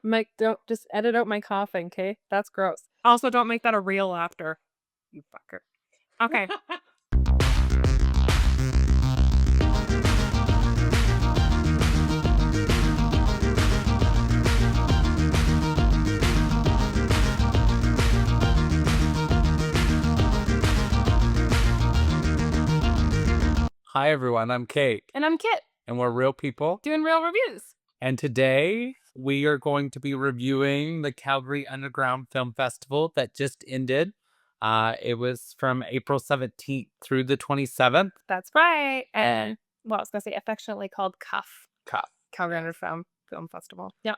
Mike, don't just edit out my coughing, okay? That's gross. Also, don't make that a real laughter. You fucker. Okay. Hi everyone, I'm Cade, And I'm Kit, and we're real people. doing real reviews. And today we are going to be reviewing the Calgary Underground Film Festival that just ended. It was from April 17th through the 27th. That's right. And, well, I was going to say affectionately called CUF, Cuff. Calgary Underground Film Festival. Yeah.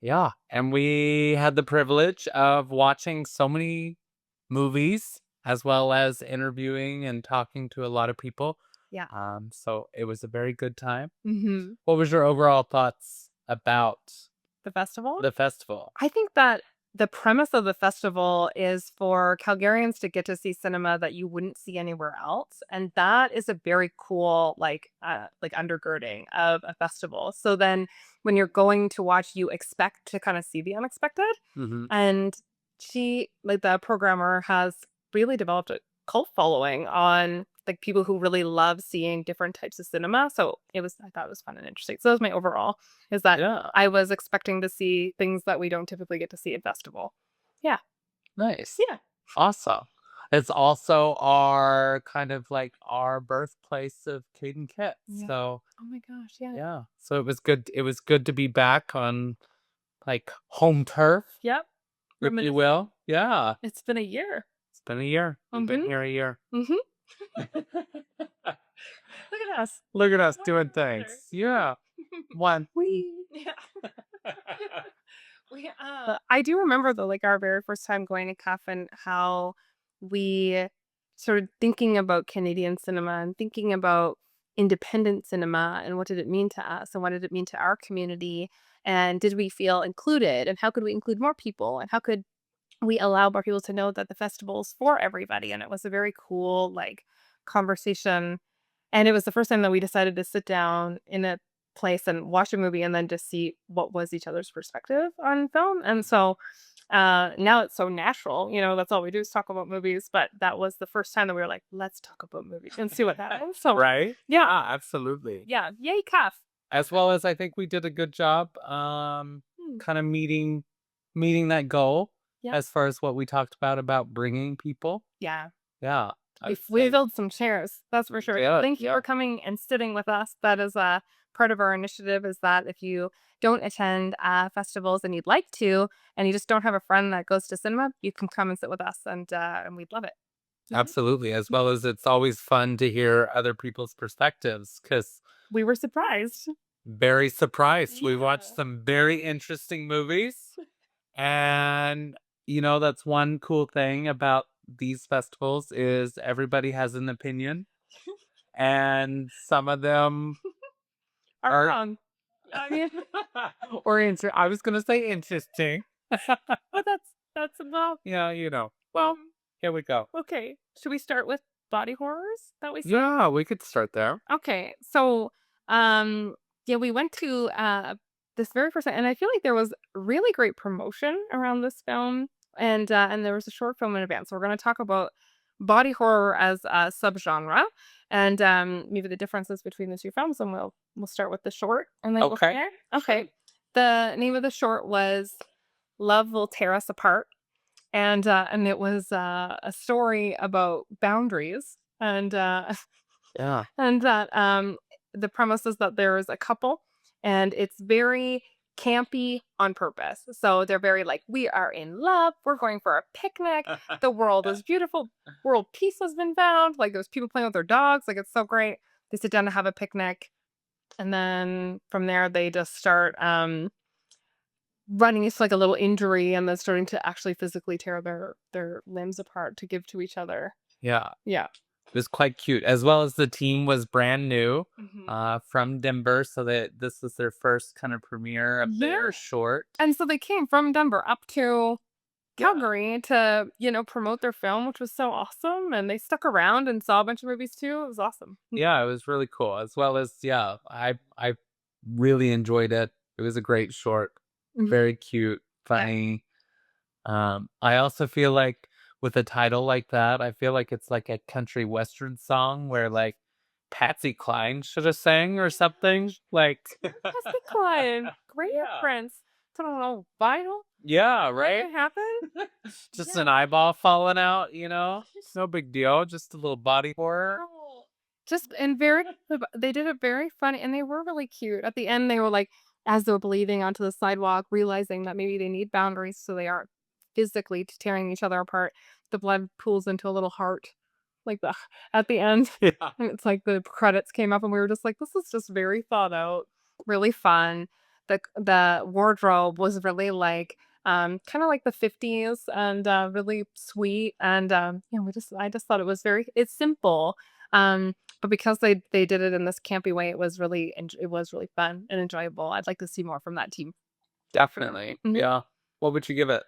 Yeah, and we had the privilege of watching so many movies as well as interviewing and talking to a lot of people. Yeah. So it was a very good time. Mm-hmm. What was your overall thoughts about The festival? the festival? I think that the premise of the festival is for Calgarians to get to see cinema that you wouldn't see anywhere else, and that is a very cool like undergirding of a festival. So then when you're going to watch, you expect to kind of see the unexpected. Mm-hmm. And she, like the programmer, has really developed a cult following on like people who really love seeing different types of cinema. So I thought it was fun and interesting. So that was my overall, is that Yeah. I was expecting to see things that we don't typically get to see at festival. Yeah. Nice. Yeah. Awesome. It's also our kind of like our birthplace of Cade Kit. Yeah. So Oh my gosh. Yeah. yeah. So it was good. It was good to be back on like home turf, Yep. if you will. Yeah. It's been a year. It's been a year. We've been here a year. Mm-hmm. Look at us. Look at us doing things. Yeah. One. Yeah. I do remember though, like our very first time going to CUF and how we started thinking about Canadian cinema and thinking about independent cinema and what did it mean to us and what did it mean to our community and did we feel included and how could we include more people and how could we allow more people to know that the festival's for everybody. And it was a very cool like conversation. And it was the first time that we decided to sit down in a place and watch a movie and then just see what was each other's perspective on film. And so now it's so natural, that's all we do is talk about movies. But that was the first time that we were like, let's talk about movies and see what happens. So Right? yeah. Absolutely. Yeah. Yay, CUF. As well as I think we did a good job kind of meeting that goal Yeah. as far as what we talked about bringing people. Yeah. Yeah. We filled some chairs, that's for sure. Yeah. Thank you for coming and sitting with us. That is a part of our initiative is that if you don't attend festivals and you'd like to, and you just don't have a friend that goes to cinema, you can come and sit with us and we'd love it. Mhm. Absolutely. As well as it's always fun to hear other people's perspectives because We were surprised. very surprised. We watched Yeah. some very interesting movies. And, that's one cool thing about these festivals is everybody has an opinion. And some of them Are are wrong. I mean, or I was gonna say interesting. but that's well, Yeah. Well, here we go. okay. Should we start with body horrors that we saw? Yeah, we could start there. Okay. So, yeah, we went to this very first time, and I feel like there was really great promotion around this film, and there was a short film in advance. So we're going to talk about body horror as a subgenre, and maybe the differences between the two films, and we'll start with the short, and then go from Okay. there. Okay. The name of the short was "Love Will Tear Us Apart," and it was a story about boundaries and Yeah. and that the premise is that there is a couple and it's very campy on purpose. So they're very like, we are in love, we're going for a picnic, the world is beautiful, world peace has been found. Like there's people playing with their dogs, like it's so great. They sit down to have a picnic, and then from there they just start running into like a little injury and then starting to actually physically tear their limbs apart to give to each other. Yeah. Yeah. It was quite cute. As well as the team was brand new Mhm. from Denver. So that this was their first kind of premiere of Yeah. their short. And so they came from Denver up to Yeah. Calgary to, promote their film, which was so awesome. And they stuck around and saw a bunch of movies too. It was awesome. Yeah, it was really cool. As well as, yeah, I really enjoyed it. It was a great short. Mhm. very cute, Yeah. funny. I also feel like with a title like that, I feel like it's like a country western song where like Patsy Cline should have sang or something. Like, Patsy Cline, great yeah, reference. I don't know, vital. yeah, What right. could happen? Just Yeah. an eyeball falling out, no big deal. Just a little body horror. Oh. Just and very they did it very funny, and they were really cute. At the end, they were, like, as they were bleeding onto the sidewalk, realizing that maybe they need boundaries so they aren't physically tearing each other apart, the blood pools into a little heart, like, the at the end, Yeah. and it's like the credits came up, and we were just like, "This is just very thought out, really fun." The wardrobe was really, like, kinda like the '50s and, really sweet, and, I just thought it's simple, but because they did it in this campy way, it was really fun and enjoyable. I'd like to see more from that team. Definitely. Mhm. Yeah. What would you give it?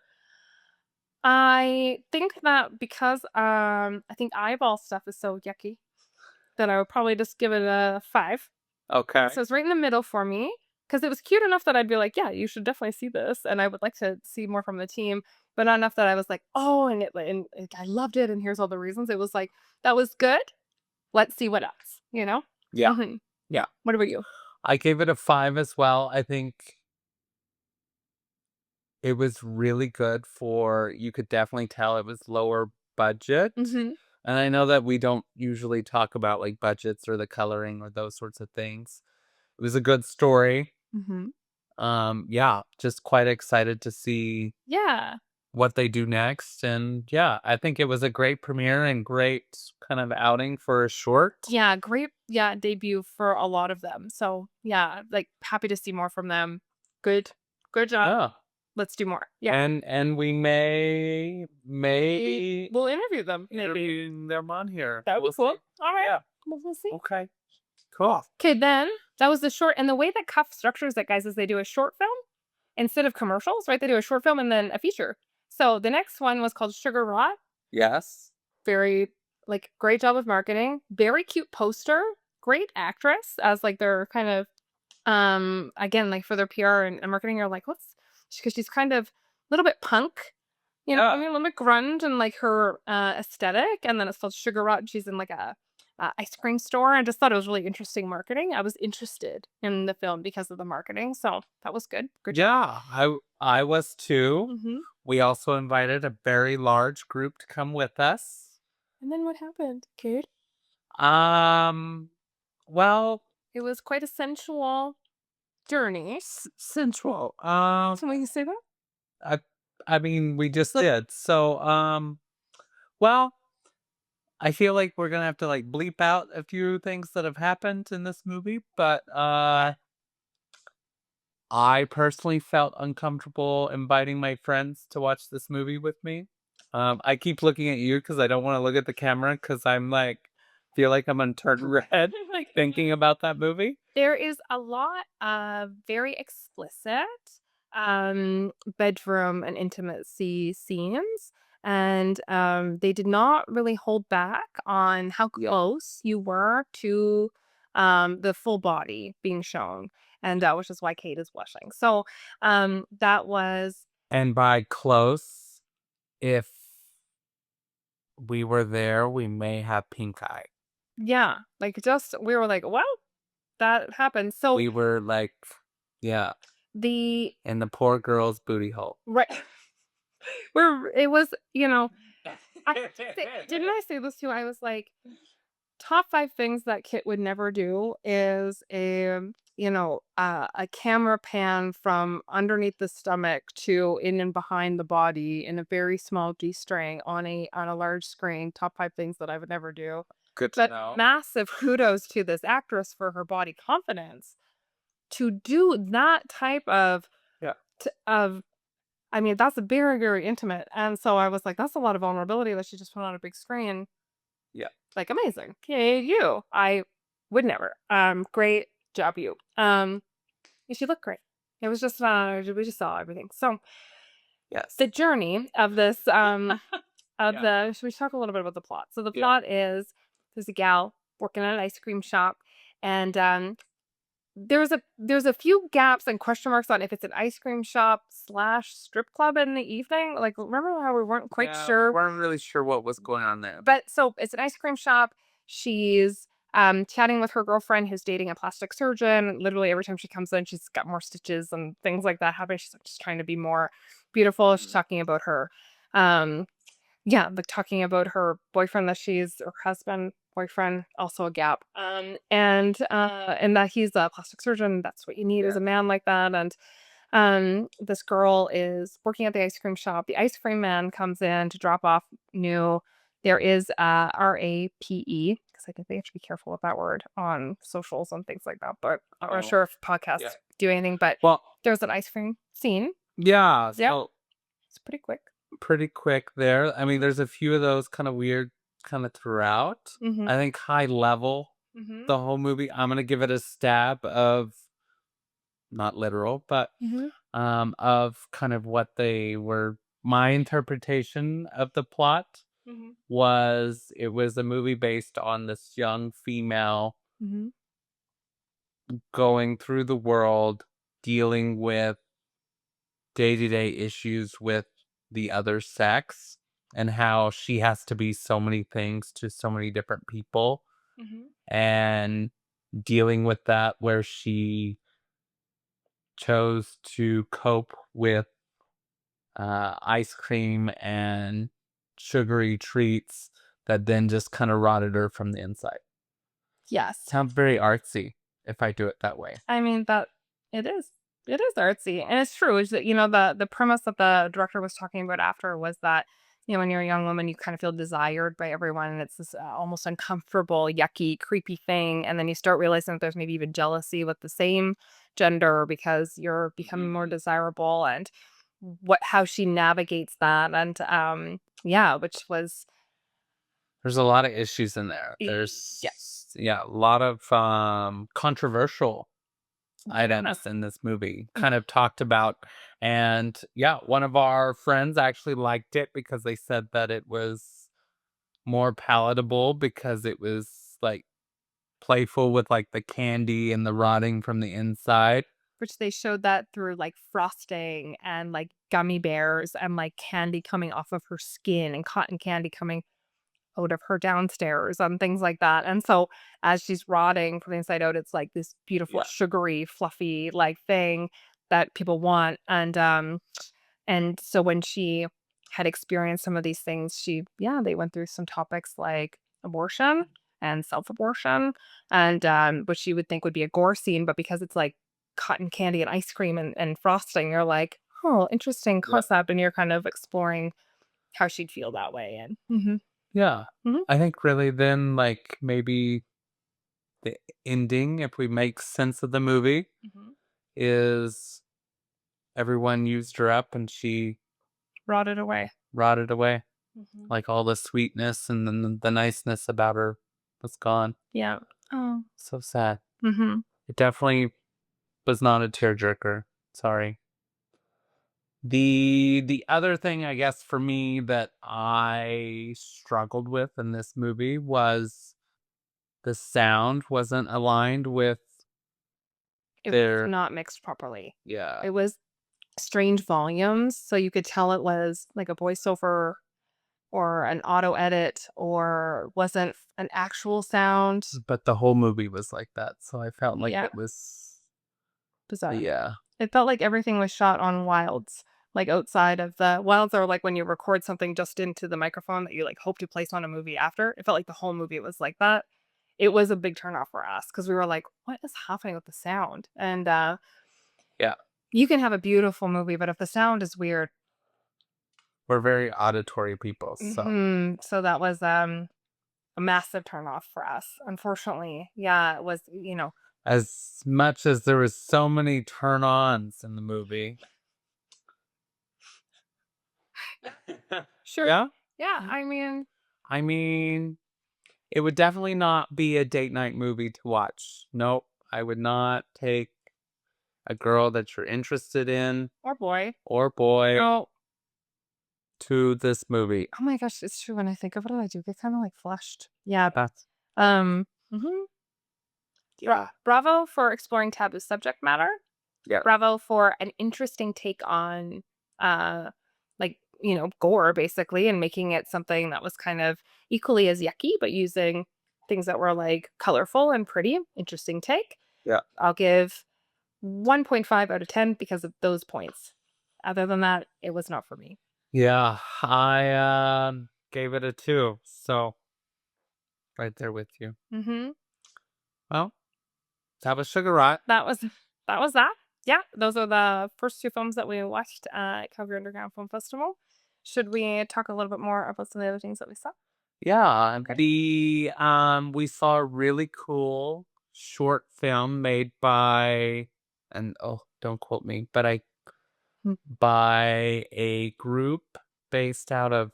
I think that because, I think eyeball stuff is so yucky that I would probably just give it a 5. Okay. So it's right in the middle for me because it was cute enough that I'd be like, "Yeah, you should definitely see this," and I would like to see more from the team, but not enough that I was like, "Oh, I loved it, and here's all the reasons." It was like, "That was good. Let's see what else," you know? Yeah. Mhm. Yeah. What about you? I gave it a 5 as well. I think it was really good for you could definitely tell it was lower budget. Mhm. And I know that we don't usually talk about like budgets or the coloring or those sorts of things. It was a good story. Mhm. Yeah, just quite excited to see Yeah. what they do next. And yeah, I think it was a great premiere and great kind of outing for a short. Yeah, great, yeah, debut for a lot of them. So, yeah, like, happy to see more from them. Good. Good job. Yeah. Let's do more. Yeah. And we may We'll interview them, maybe. interview them on here. That would be We'll cool. see. Alright. Yeah. We'll see. Okay. Cool. Okay, then that was the short, and the way that Cuff structures it, guys, is they do a short film instead of commercials, right? They do a short film and then a feature. So the next one was called Sugar Rot. Yes. Very, like, great job of marketing. Very cute poster. Great actress as like their kind of again, like for their PR and marketing. You're like, what's because she's kind of a little bit punk, I Yeah. mean, a little bit grunge and like her aesthetic. And then it's called Sugar Rot. And she's in like a ice cream store. I just thought it was really interesting marketing. I was interested in the film because of the marketing. So that was good. Good job. Yeah. I was too. Hmm. We also invited a very large group to come with us. And then what happened, Kate? Um well, It was quite a sensual journey. sensual. Can we say that? I I mean, we just did. So, well, I feel like we're gonna have to like bleep out a few things that have happened in this movie, but I personally felt uncomfortable inviting my friends to watch this movie with me. I keep looking at you because I don't want to look at the camera because I'm like feel like I'm gonna turn red Like thinking about that movie. there is a lot of very explicit bedroom and intimacy scenes, and they did not really hold back on how close you were to the full body being shown, and which is why Kate is blushing. So that was And by close, if we were there, we may have pink eye. yeah, like just we were like, well, that happened. So We were like, yeah, the in the poor girl's booty hole. right where it was, didn't I say this too? I was like, top 5 things that Kit would never do is a camera pan from underneath the stomach to in and behind the body in a very small G-string on a large screen. Top 5 things that I would never do. Good to But know. massive kudos to this actress for her body confidence to do that type Yeah. of I mean, that's a very, very intimate, and so I was like, "That's a lot of vulnerability that she just put on a big screen." Yeah. Like, amazing. Yay, you. I would never. Great job, you. She looked great. It was just, we just saw everything. So Yes. the journey of this, Yeah. should we talk a little bit about the plot? So the Yeah. plot is there's a gal working at an ice cream shop, and there's a few gaps and question marks on if it's an ice cream shop slash strip club in the evening. Like, remember how we weren't quite Yeah, we sure? weren't really sure what was going on there. But so it's an ice cream shop. She's chatting with her girlfriend who's dating a plastic surgeon. Literally every time she comes in, she's got more stitches and things like that happening. She's like, just trying to be more beautiful. She's Mhm. talking about her um yeah, like talking about her boyfriend that she's or husband, boyfriend, also a gap. And that he's a plastic surgeon. That's what you need as Yeah. a man like that. And this girl is working at the ice cream shop. The ice cream man comes in to drop off new. There is RAPE because I think they have to be careful with that word on socials and things like that. But I'm not Oh, sure if yeah. podcasts do anything. But Well, there's an ice cream scene. yeah. Yep, So it's pretty quick. pretty quick there. I mean, there's a few of those kind of weird, kind of throughout. Mm-hmm. I think high level, Mm-hmm. the whole movie. I'm gonna give it a stab of not literal, but Mm-hmm. of kind of what they were. My interpretation of the plot Mm-hmm. was it was a movie based on this young female Mm-hmm. going through the world dealing with day-to-day issues with the other sex and how she has to be so many things to so many different people Mm-hmm. and dealing with that where she chose to cope with ice cream and sugary treats that then just kind of rotted her from the inside. Yes. Sounds very artsy if I do it that way. I mean, that it is. It is artsy, and it's true. Is that the premise that the director was talking about after was that when you're a young woman, you kind of feel desired by everyone, and it's this almost uncomfortable, yucky, creepy thing, and then you start realizing that there's maybe even jealousy with the same gender because you're becoming more Mhm. desirable, and what how she navigates that, and yeah, which was There's a lot of issues in there. yeah, There's yeah, a lot of controversial items yes. in this movie kind of talked about. And yeah, one of our friends actually liked it because they said that it was more palatable because it was like playful with like the candy and the rotting from the inside. Which they showed that through, like, frosting and, like, gummy bears and, like, candy coming off of her skin and cotton candy coming out of her downstairs and things like that, and so, as she's rotting from the inside out, it's like this beautiful, Yeah. sugary, fluffy, like, thing that people want, and so when she had experienced some of these things, they went through some topics like abortion and self-abortion and, which you would think would be a gore scene, but because it's like cotton candy and ice cream and frosting, you're like, "Oh, interesting Yeah. concept," and you're kind of exploring how she'd feel that way and mhm, Yeah. mhm, I think really then like maybe the ending, if we make sense of the movie, mhm. is everyone used her up and she Rotted away. rotted away. Mhm. Like all the sweetness and then the niceness about her was gone. Yeah. Oh. So sad. Mhm. It definitely was not a tearjerker. Sorry. The other thing I guess for me that I struggled with in this movie was the sound wasn't aligned with It was their not mixed properly. yeah. It was strange volumes, so you could tell it was like a voiceover or an auto edit or wasn't an actual sound. But the whole movie was like that. So I felt like Yeah, it was bizarre. yeah. It felt like everything was shot on wilds, like outside of the wilds are like when you record something just into the microphone that you like hope to place on a movie after. It felt like the whole movie was like that. It was a big turnoff for us because we were like, what is happening with the sound? And Yeah. you can have a beautiful movie, but if the sound is weird, We're very auditory people. So so that was a massive turnoff for us. Unfortunately, yeah, it was. as much as there was so many turn-ons in the movie. Sure. Yeah. Yeah, I mean, I mean, it would definitely not be a date night movie to watch. Nope. I would not take a girl that you're interested in or boy. or boy Oh, to this movie. oh my gosh, it's true. When I think of it, I do get kind of like flushed. Yeah. That's Mhm. Bravo for exploring taboo subject matter. Yeah. Bravo for an interesting take on, like, gore basically, and making it something that was kind of equally as yucky, but using things that were like colorful and pretty. Interesting take. Yeah. I'll give 1.5 out of 10 because of those points. Other than that, it was not for me. Yeah. I gave it a 2. So right there with you. Hmm. Well, that was Sugar Rot. That was that. Yeah, those are the first two films that we watched at Calgary Underground Film Festival. Should we talk a little bit more about some of the other things that we saw? Yeah. Okay. We saw a really cool short film made by, and oh, don't quote me, but Mm. by a group based out of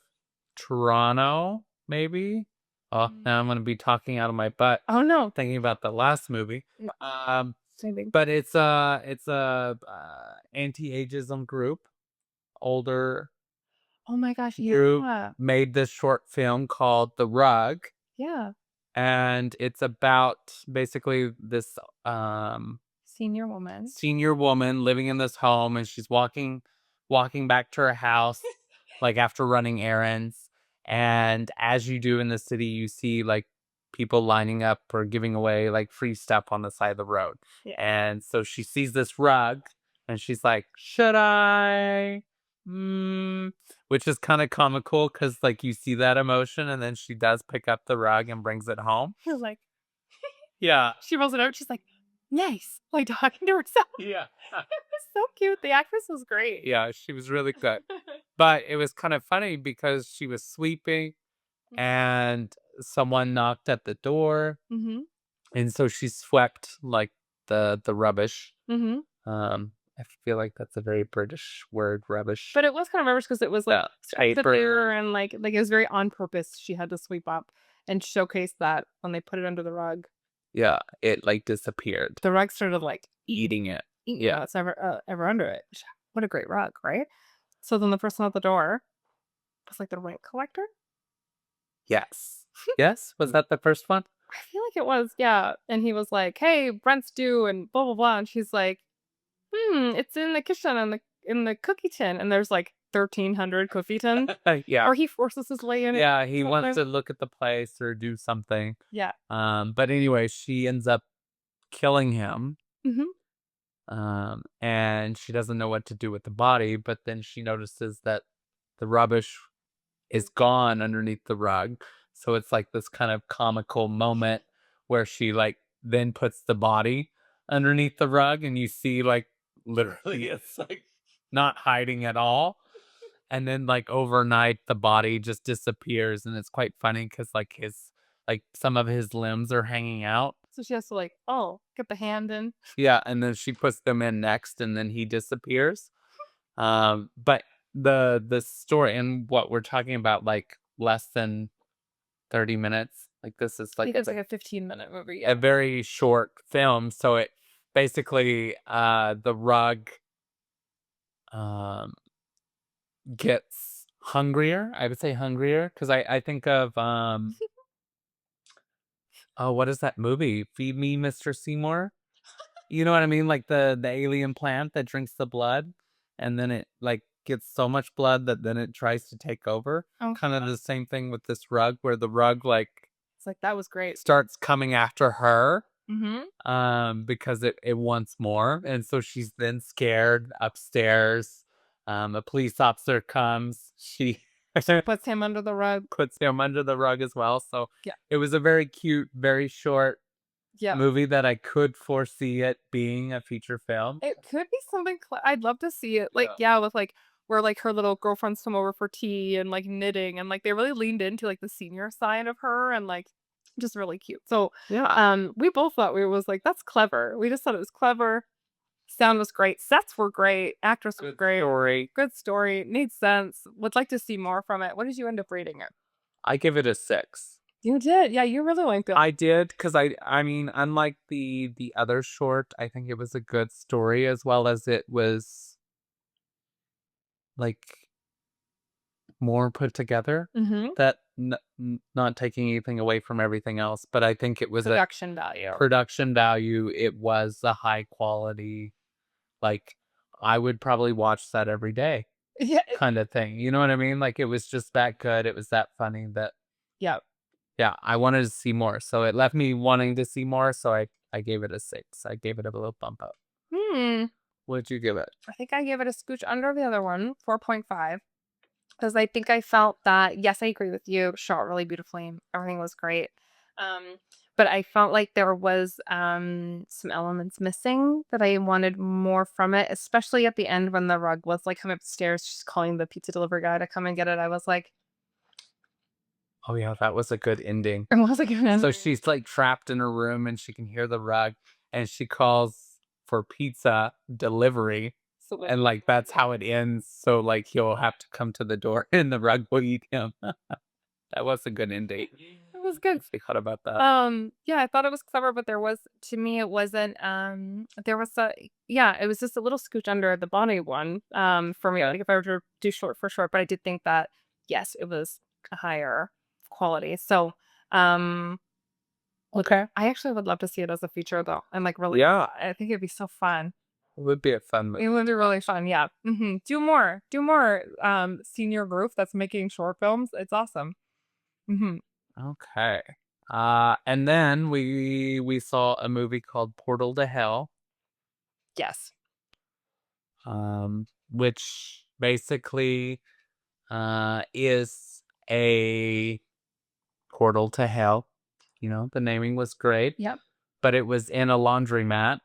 Toronto, maybe. Oh, Mm. now I'm gonna be talking out of my butt Oh no. thinking about the last movie. No, Um, maybe. but it's a anti-ageism group, older Oh my gosh, group yeah. made this short film called The Rug, Yeah. and it's about basically this Senior woman. senior woman living in this home, and she's walking back to her house like after running errands. And as you do in the city, you see like people lining up or giving away like free stuff on the side of the road. Yeah. And so she sees this rug and she's like, should I? Which is kind of comical because like you see that emotion and then she does pick up the rug and brings it home. She was like, Yeah. she rolls it out. She's like, nice. Like talking to herself. Yeah. It was so cute. The actress was great. Yeah, she was really good. But it was kind of funny because she was sweeping and someone knocked at the door, Mm-hmm. and so she swept like the rubbish. Mm-hmm. I feel like that's a very British word, rubbish. But it was kind of rubbish because it was like Yeah, the there paper. and like it was very on purpose. She had to sweep up and showcase that when they put it under the rug. Yeah, it like disappeared, The rug started like eating it. eating Yeah. what's ever under it. What a great rug, right? So then the person at the door was like the rent collector. Yes. Yes. Was that the first one? I feel like it was, yeah. And he was like, "Hey, rent's due," and blah blah blah. And she's like, it's in the kitchen and the cookie tin." And there's like 1,300 cookie tins. Yeah. Or he forces his way in it. Yeah. He wants Something. to look at the place or do something. Yeah. But anyway, she ends up killing him. Hmm. And she doesn't know what to do with the body, but then she notices that the rubbish is gone underneath the rug. So it's like this kind of comical moment where she like then puts the body underneath the rug and you see like literally it's like not hiding at all. And then like overnight the body just disappears and it's quite funny cuz like some of his limbs are hanging out. So she has to like, oh, get the hand in. Yeah, and then she puts them in next and then he disappears. But the story and what we're talking about like less than 30 minutes. Like this is I like think it's like a 15-minute movie. a Yeah. very short film. So it basically the rug um gets hungrier. I would say hungrier because I think of oh, what is that movie? Feed Me, Mr. Seymour. You know what I mean? Like the alien plant that drinks the blood and then it like gets so much blood that then it tries to take over. Oh, Kind of the same thing with this rug where the rug like it's like that was great. starts coming after her Mm-hmm. because it wants more. And so she's then scared upstairs. A police officer comes. She Puts him under the rug. puts him under the rug as well. So Yeah. it was a very cute, very short Yeah. movie that I could foresee it being a feature film. It could be something I'd love to see it. Like, yeah, with like where like her little girlfriends come over for tea and like knitting and like they really leaned into like the senior side of her and like just really cute. So, Yeah. we both thought we was like that's clever. We just thought it was clever. Sound was great. Sets were great. Actress was Good great. story. Good story. Made sense. Would like to see more from it. What did you end up rating it? I give it a 6. You did. Yeah, you really liked it. I did because I mean, unlike the other short, I think it was a good story as well as it was like more put together. Mm-hmm. That not taking anything away from everything else, but I think it was a Production value. production value. It was a high quality, like, I would probably watch that every day Yeah. kind of thing. You know what I mean? Like, it was just that good. It was that funny that, Yeah. yeah, I wanted to see more. So it left me wanting to see more. So I gave it a 6. I gave it a little bump up. Hmm. What'd you give it? I think I gave it a scooch under the other one, 4.5. Because I think I felt that, yes, I agree with you, shot really beautifully, everything was great. Um, but I felt like there was, some elements missing that I wanted more from it, especially at the end when the rug was, like, coming upstairs, she's calling the pizza delivery guy to come and get it. I was like, Oh, yeah, that was a good ending. it was like an So ending. she's like trapped in her room and she can hear the rug and she calls for pizza delivery. So, like, And like that's how it ends. So like he'll have to come to the door and the rug will eat him. That was a good ending. it was good. I thought about that. Yeah, I thought it was clever, but there was, to me, it wasn't, there was a, yeah, it was just a little scooch under the Bonnie one, for me, like, if I were to do short for short, but I did think that, yes, it was a higher quality. So, um, Okay. I actually would love to see it as a feature though. And like really, Yeah. I think it'd be so fun. It would be a fun It movie. would be really fun. Yeah. Do more, senior group that's making short films. It's awesome. Hmm. Okay. And then we saw a movie called Portal to Hell, Yes. which basically is a portal to hell. You know, the naming was great, Yep. but it was in a laundromat,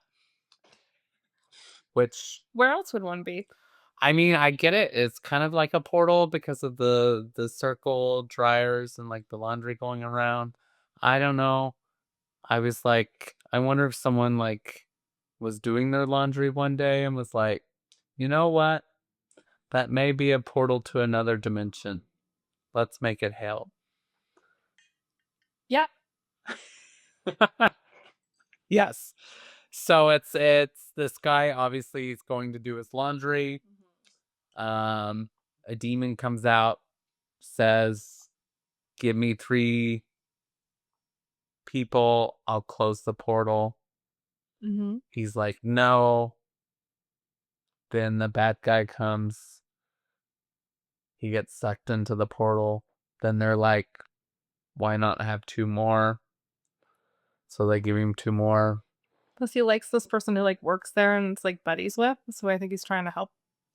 which, Where else would one be? I mean, I get it. It's kind of like a portal because of the circle dryers and like the laundry going around. I don't know. I was like, I wonder if someone like was doing their laundry one day and was like, you know what? That may be a portal to another dimension. Let's make it hell. Yeah. Yes. So it's this guy obviously he's going to do his laundry. Um a demon comes out, says, "Give me 3 people, I'll close the portal." Mm-hmm. He's like, "No." Then the bad guy comes. He gets sucked into the portal. Then they're like, "Why not have 2 more?" So they give him 2 more. Plus, he likes this person who like works there and it's like buddies with. So I think he's trying to help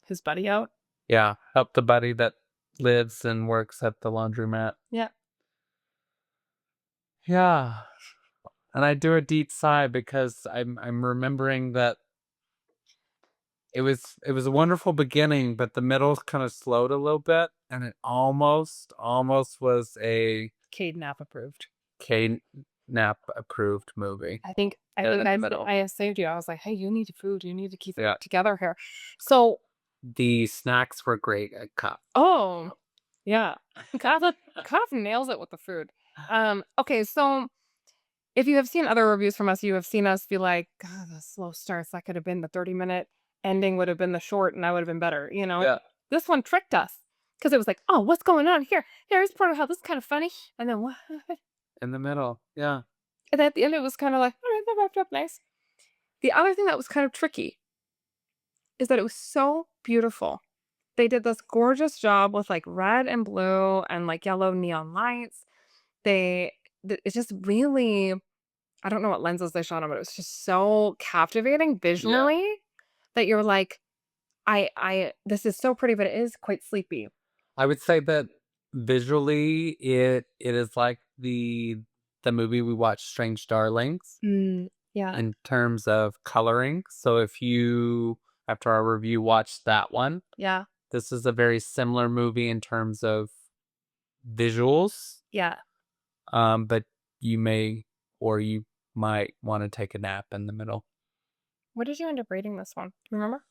his buddy out. Yeah, help the buddy that lives and works at the laundromat. Yeah. Yeah. And I do a deep sigh because I'm remembering that it was a wonderful beginning, but the middle kind of slowed a little bit, and it almost was a Cade Nap approved. K Nap approved movie. I think In the middle. I saved you. I was like, hey, you need food. You need to keep Yeah. it together here. So, The snacks were great at Cup. oh, yeah. Kath nails it with the food. Okay, so if you have seen other reviews from us, you have seen us be like, God, the slow starts, that could have been the 30-minute ending would have been the short and I would have been better, you know? Yeah. This one tricked us because it was like, oh, what's going on here? Here's part of how this is kind of funny. And then what? In the middle. Yeah. And at the end, it was kind of like, all right, that wrapped up nice. The other thing that was kind of tricky is that it was so beautiful. They did this gorgeous job with like red and blue and like yellow neon lights. It's just really, I don't know what lenses they shot on, but it was just so captivating Yeah. visually that you're like, this is so pretty, but it is quite sleepy. I would say that visually it is like the movie we watched, Strange Darlings, Yeah, in terms of coloring. So if you, after our review, watched that one, yeah, this is a very similar movie in terms of visuals. yeah. But you may or you might want to take a nap in the middle. What did you end up rating this one? Do you remember?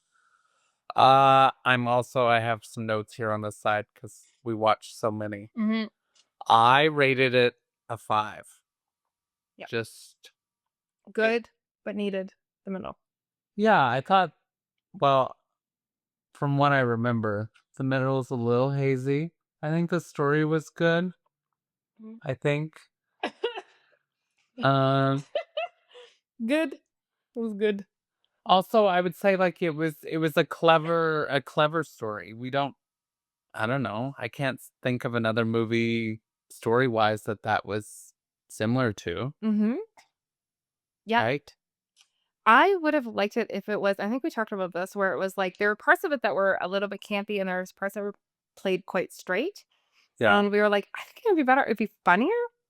I have some notes here on the side because we watched so many. Mm-hmm. I rated it a 5. Yep. Just Good, but needed the middle. yeah, I thought, well, from what I remember, the middle is a little hazy. I think the story was good. I think. Um, Good. It was good. Also, I would say, like, it was a clever story. I don't know, I can't think of another movie story-wise that was similar to, Mhm. Yeah. right? I would have liked it if it was I think we talked about this where it was like there were parts of it that were a little bit campy and there's parts that were played quite straight. Yeah, And we were like, I think it would be better it'd be funnier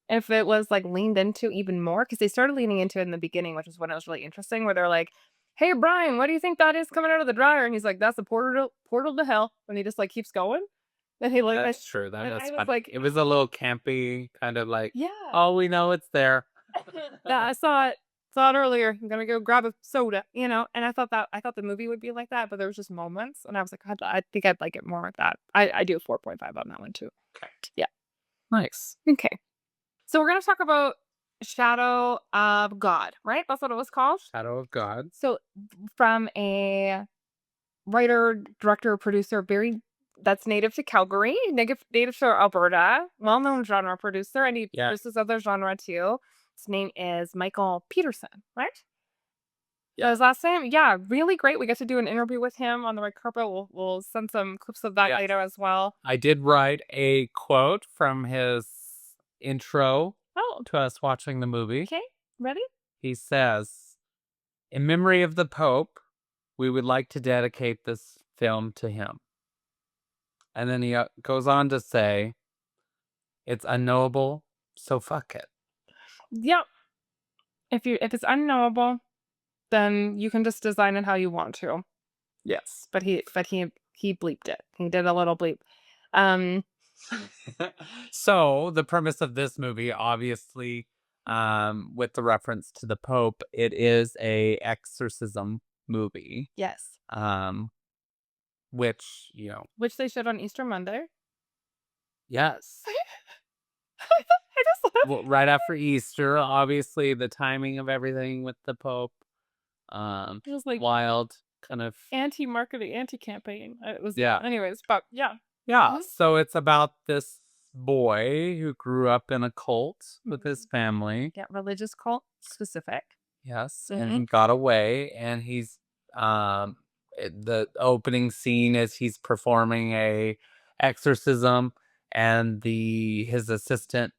if it was like leaned into even more because they started leaning into it in the beginning, which is when it was really interesting, where they're like, "Hey Brian, what do you think that is coming out of the dryer?" And he's like, "That's a portal to hell." And he just like keeps going. And he like that's true, that and is I was funny. like, It was a little campy, kind of like, yeah. "Oh, we know it's there." Yeah, I saw it earlier. I'm gonna go grab a soda, you know. And I thought the movie would be like that, but there was just moments, and I was like, I think I'd like it more like that. I do a 4.5 on that one too. Okay. Yeah. Nice. Okay. So we're gonna talk about Shadow of God, right? That's what it was called. Shadow of God. So from a writer, director, producer, very that's native to Calgary, native to Alberta, well-known genre producer, and he Yes. produces other genre too. His name is Michael Peterson, right? His Yes. last name? Yeah, really great. We get to do an interview with him on the red carpet. We'll send some clips of that Yes. later as well. I did write a quote from his intro Oh, to us watching the movie. okay. Ready? He says, "In memory of the Pope, we would like to dedicate this film to him." And then he goes on to say, "It's unknowable, so fuck it." Yep. If it's unknowable, then you can just design it how you want to. Yes. But he bleeped it. He did a little bleep. Um, So the premise of this movie, obviously, with the reference to the Pope, it is a exorcism movie. yes. Um, which, Which they showed on Easter Monday. yes. I just Well, right after Easter, obviously the timing of everything with the Pope, it was like wild, kind of, anti-marketing, anti-campaign. It was yeah. anyways, but yeah. Yeah, Mhm. so it's about this boy who grew up in a cult with his Mhm. family. Yeah, religious cult specific. Yes, and Mhm. he got away, and the opening scene is he's performing a exorcism, and the his assistant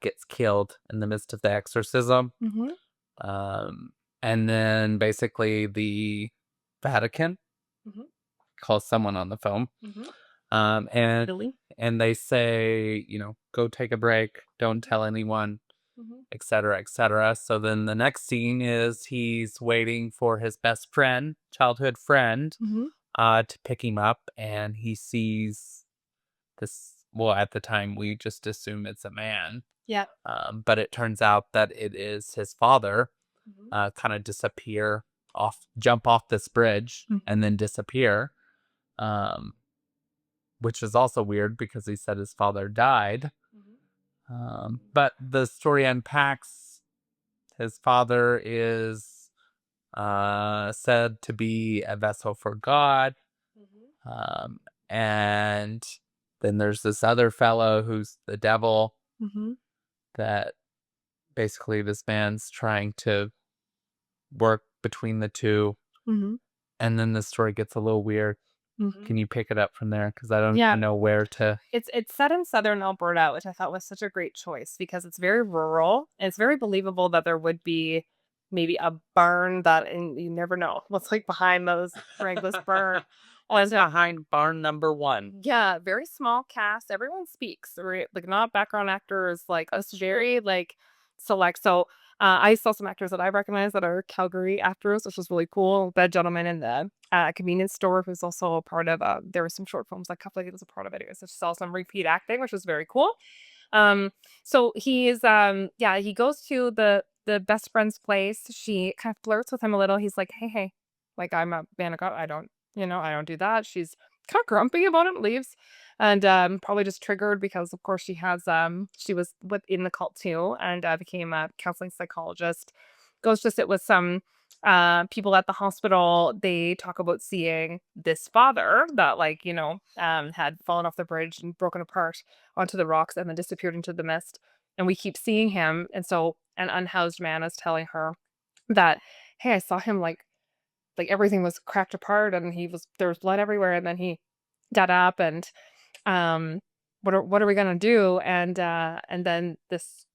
gets killed in the midst of the exorcism. Mhm. Um, and then basically the Vatican Mhm. calls someone on the phone, Mhm. um, and Really? and they say, go take a break, don't tell anyone, Mhm. etc., etc. So then the next scene is he's waiting for his best friend, childhood friend, Mhm. to pick him up, and he sees this. Well, at the time, we just assume it's a man, Yeah. but it turns out that it is his father. Mhm. Kind of jump off this bridge, and Mhm. then disappear. Um, which is also weird because he said his father died. Mhm. But the story unpacks his father is said to be a vessel for God. Mhm. Um, and then there's this other fellow who's the devil Mhm. that basically this man's trying to work between the two. Mhm. And then the story gets a little weird. Mhm. Can you pick it up from there? Because I don't Yeah. even know where to. It's set in Southern Alberta, which I thought was such a great choice because it's very rural, and it's very believable that there would be maybe a barn that and you never know what's, like, behind those Craigslist barn. What's And, behind barn number one? yeah, very small cast, everyone speaks, like, not background actors, like, it's very, like, select. So, I saw some actors that I recognize that are Calgary actors, which was really cool. That gentleman in the, convenience store who's also a part of, there were some short films, like, Couple was a part of it. It was just saw some repeat acting, which was very cool. Um, so he's yeah, he goes to the best friend's place. She kind of flirts with him a little. He's like, "Hey, hey, like I'm a man of God. I don't do that." She's kind of grumpy about him, leaves. And probably just triggered because of course she was within the cult too and became a counseling psychologist. Goes to sit with some people at the hospital, they talk about seeing this father that, like, had fallen off the bridge and broken apart onto the rocks and then disappeared into the mist. And we keep seeing him. And so an unhoused man is telling her that, hey, I saw him like everything was cracked apart and there was blood everywhere. And then he got up and um what are we gonna do? And then this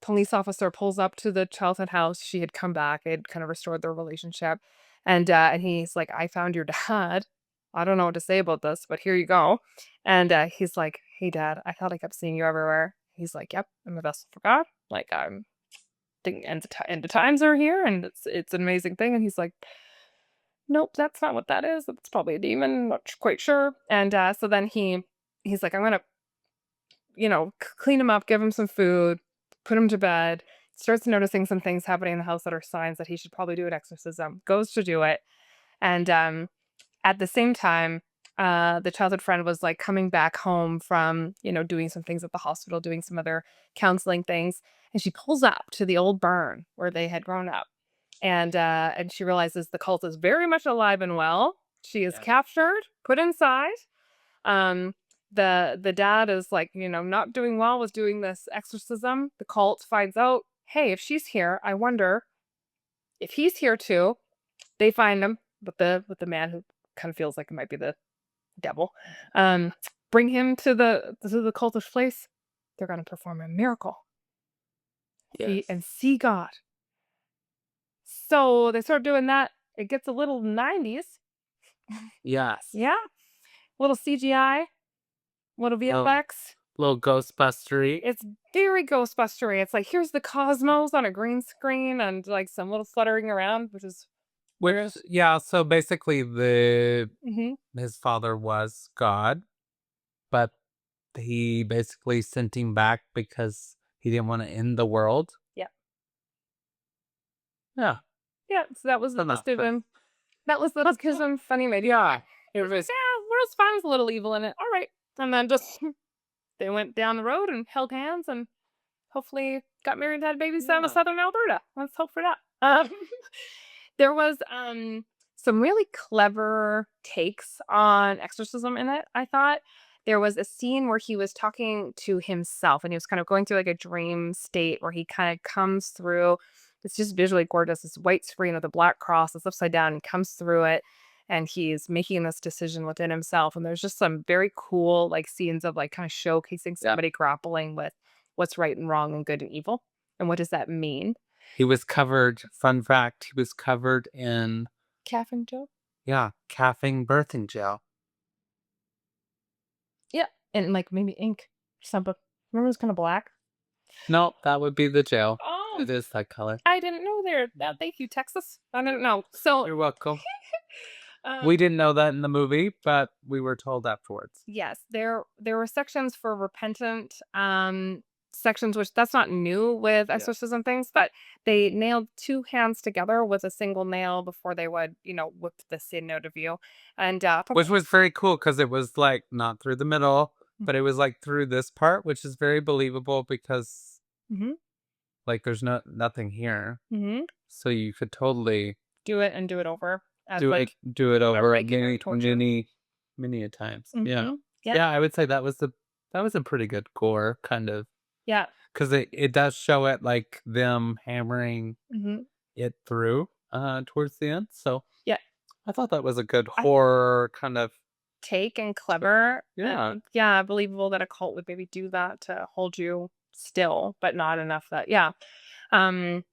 police officer pulls up to the childhood house. She had come back. It had kind of restored their relationship. And he's like, I found your dad. I don't know what to say about this, but here you go. And he's like, hey, dad, I thought I kept seeing you everywhere. He's like, yep, I'm a vessel for God. Like, I'm thinking end of times are here, and it's an amazing thing. And he's like, nope, that's not what that is. That's probably a demon. Not quite sure. And so then he's like, I'm gonna clean him up, give him some food, put him to bed, starts noticing some things happening in the house that are signs that he should probably do an exorcism, goes to do it. And at the same time, the childhood friend was like coming back home from, doing some things at the hospital, doing some other counseling things. And she pulls up to the old barn where they had grown up. And she realizes the cult is very much alive and well. She is Yeah. captured, put inside. Um, the dad is like, not doing well, was doing this exorcism. The cult finds out, hey, if she's here, I wonder if he's here too. They find him with the man who kind of feels like it might be the devil. Um, bring him to the cultish place. They're gonna perform a miracle. Yes. And see God. So they start doing that. It gets a little 90s. Yes. Yeah. Little CGI, little Little, VFX. little Ghostbustery. It's very Ghostbustery. It's like, here's the cosmos on a green screen and like some little fluttering around, which is Where's yeah, so basically mhm. his father was God, but he basically sent him back because he didn't want to end the world. Yeah. Yeah. Yeah. So that was the Enough. decision. That was the decision. Funny maybe. Yeah. It was Yeah, World's Finds a little evil in it. All right. And then just they went down the road and held hands and hopefully got married and had babies down to yeah. southern Alberta. Let's hope for that. There was some really clever takes on exorcism in it, I thought. There was a scene where he was talking to himself and he was kind of going through like a dream state where he kind of comes through. It's just visually gorgeous. This white screen with a black cross that's upside down and comes through it. And he's making this decision within himself. And there's just some very cool like scenes of like kind of showcasing Yeah. somebody grappling with what's right and wrong and good and evil. And what does that mean? He was covered, fun fact, he was covered in, Calf and Joe? caffeine birthing gel. Yeah, and, like, maybe ink or something. Remember it was kinda black? No, that would be the gel. Oh, It is that color. I didn't know there. Now, thank you, Texas. I didn't know. So, You're welcome. um, We didn't know that in the movie, but we were told afterwards. yes, there were sections for repentant, sections, which that's not new with Yeah. exorcism things, but they nailed 2 hands together with a single nail before they would, whip the sin out of you, and Which was very cool because it was like not through the middle, but it was like through this part, which is very believable because mhm, like there's nothing here. mhm. So you could totally Do it and do it over as, like, do it over regular torture. many a times. Yeah. Mhm. Yeah, Yeah, I would say that was a pretty good gore kind of yeah, because it does show it like them hammering mhm, it through towards the end. So yeah. I thought that was a good I horror kind of take and clever. yeah. Yeah, believable that a cult would maybe do that to hold you still, but not enough that yeah. Um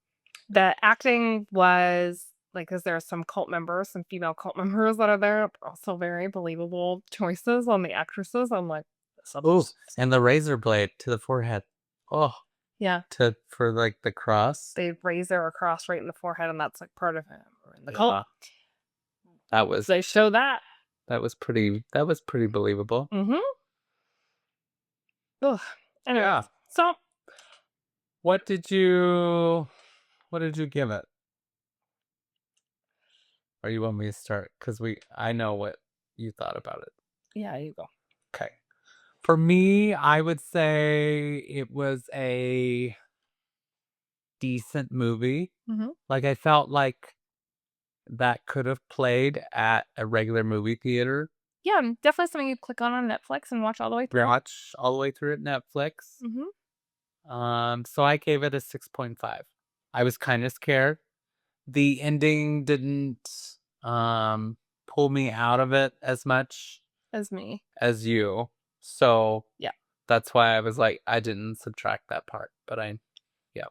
the acting was like because there are some cult members, some female cult members that are there, also very believable choices on the actresses. I'm like, Oh, and the razor blade to the forehead. Oh, yeah, for like the cross. they razor a cross right in the forehead, and that's like part of him or in the cult. Yeah. That was They show that. that was pretty believable. Mm-hmm. Ugh. Anyway, Yeah. so What did you give it? Or you want me to start? Because I know what you thought about it. yeah, you go. Okay. For me, I would say it was a decent movie. Mm-hmm. Like I felt like that could have played at a regular movie theater. Yeah, definitely something you click on Netflix and watch all the way through. Watch all the way through at Netflix. Mhm. So I gave it a 6.5. I was kind of scared. The ending didn't pull me out of it as much As me. as you. So Yeah. that's why I was like, I didn't subtract that part. But yeah.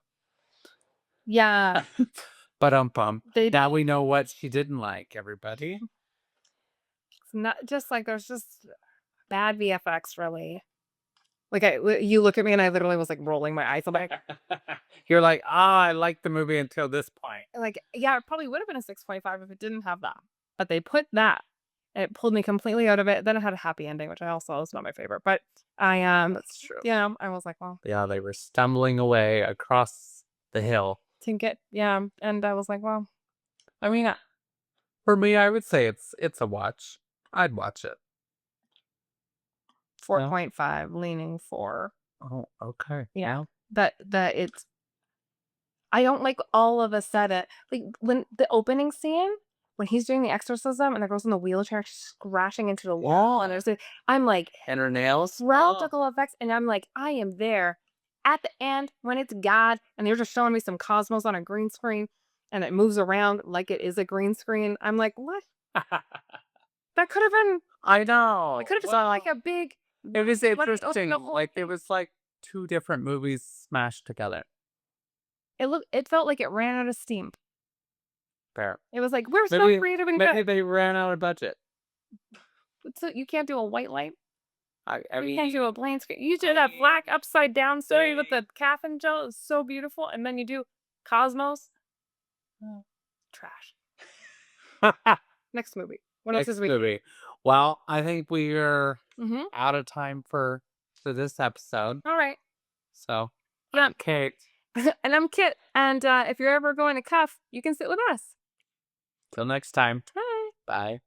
Yeah. But bum. They Now we know what she didn't like, everybody. It's not just like there's just bad VFX really. Like you look at me and I literally was like rolling my eyes. I'm You're like, I liked the movie until this point. like, yeah, it probably would have been a 6.5 if it didn't have that. But they put that. And it pulled me completely out of it. Then it had a happy ending, which I also is not my favorite. But I That's true. I was like, well, Yeah, they were stumbling away across the hill. to get and I was like, well, I mean, For me, I would say it's a watch. I'd watch it. No? 4.5 leaning 4. Oh, okay. Yeah. Well, That it's I don't like all of a sudden like when the opening scene when he's doing the exorcism and the girl's in the wheelchair crashing into the wall and I'm like and her nails. practical effects and I'm like I am there at the end when it's God and they're just showing me some cosmos on a green screen and it moves around like it is a green screen. I'm like, what? That could have been I know. it could have just been like a big It was interesting. the whole Like it was like two different movies smashed together. it felt like it ran out of steam. Fair. It was like, we're so Maybe creative and maybe good. they ran out of budget. So you can't do a white light. I You mean, can't do a blank screen. You did that black upside down story with the calf and Joe. It was so beautiful. And then you do Cosmos. Oh, trash. Next movie. What else is next we? movie. Well, I think we are Mm-hmm. out of time for this episode. All right. So, Yeah. Kate. And I'm Kit. And if you're ever going to Cuff, you can sit with us. Till next time. Bye. Bye.